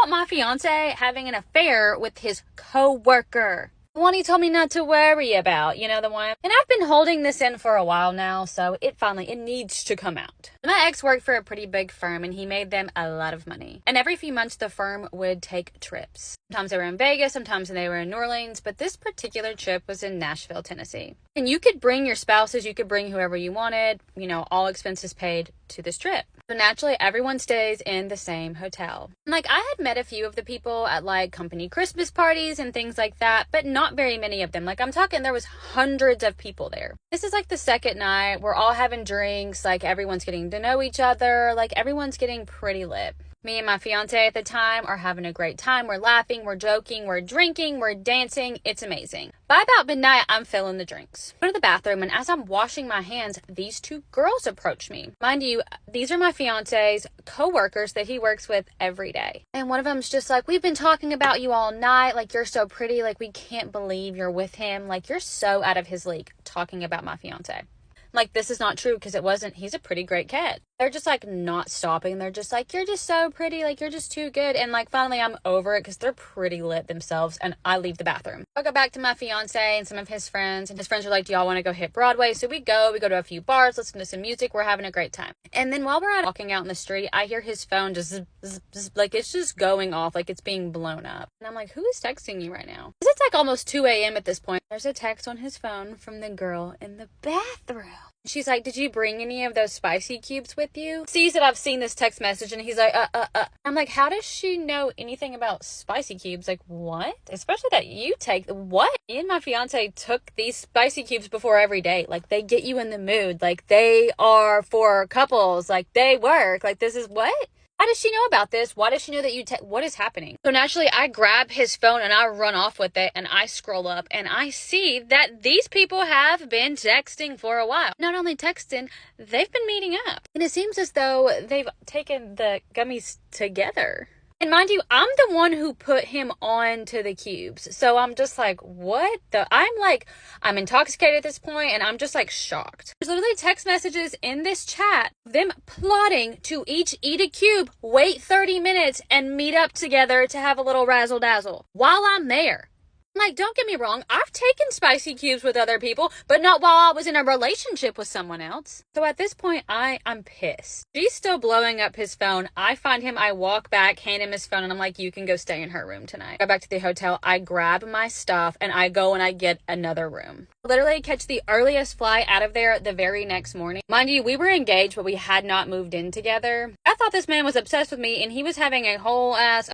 about my fiance having an affair with his co-worker. The one he told me not to worry about, you know, the one. And I've been holding this in for a while now, so it needs to come out. My ex worked for a pretty big firm and he made them a lot of money. And every few months the firm would take trips. Sometimes they were in Vegas, sometimes they were in New Orleans, but this particular trip was in Nashville, Tennessee. And you could bring your spouses, you could bring whoever you wanted, you know, all expenses paid to this trip. So naturally, everyone stays in the same hotel. Like, I had met a few of the people at like company Christmas parties and things like that, but not very many of them. Like, I'm talking, there was hundreds of people there. This is like the second night. We're all having drinks. Like, everyone's getting to know each other. Like, everyone's getting pretty lit. Me and my fiance at the time are having a great time. We're laughing, we're joking, we're drinking, we're dancing. It's amazing. By about midnight, I'm filling the drinks. I go to the bathroom, and as I'm washing my hands, these two girls approach me. Mind you, these are my fiance's co-workers that he works with every day. And one of them's just like, we've been talking about you all night. Like, you're so pretty. Like, we can't believe you're with him. Like, you're so out of his league, talking about my fiance. Like, this is not true because it wasn't. He's a pretty great kid. They're just like not stopping. They're just like, you're just so pretty. Like, you're just too good. And like, finally I'm over it because they're pretty lit themselves. And I leave the bathroom. I go back to my fiance and some of his friends. And his friends are like, do y'all want to go hit Broadway? So we go to a few bars, listen to some music. We're having a great time. And then while we're walking out in the street, I hear his phone just like, it's just going off. Like, it's being blown up. And I'm like, who is texting you right now? Because it's like almost 2 a.m. at this point. There's a text on his phone from the girl in the bathroom. She's like, did you bring any of those spicy cubes with you? Sees that I've seen this text message and he's like, I'm like, how does she know anything about spicy cubes? Like, what? Especially that you take, what? Me and my fiance took these spicy cubes before every date. Like, they get you in the mood. Like, they are for couples. Like, they work. Like, this is what? How does she know about this? Why does she know that you what is happening? So naturally, I grab his phone and I run off with it and I scroll up and I see that these people have been texting for a while. Not only texting, they've been meeting up. And it seems as though they've taken the gummies together. And mind you, I'm the one who put him on to the cubes. So I'm just like, what the? I'm intoxicated at this point and I'm just like shocked. There's literally text messages in this chat, them plotting to each eat a cube, wait 30 minutes and meet up together to have a little razzle dazzle while I'm there. Like, don't get me wrong, I've taken spicy cubes with other people, but not while I was in a relationship with someone else. So at this point, I'm pissed. She's still blowing up his phone. I find him, I walk back, hand him his phone, and I'm like, you can go stay in her room tonight. I go back to the hotel, I grab my stuff, and I go and I get another room. Literally catch the earliest flight out of there the very next morning. Mind you, we were engaged, but we had not moved in together. I thought this man was obsessed with me, and he was having a whole ass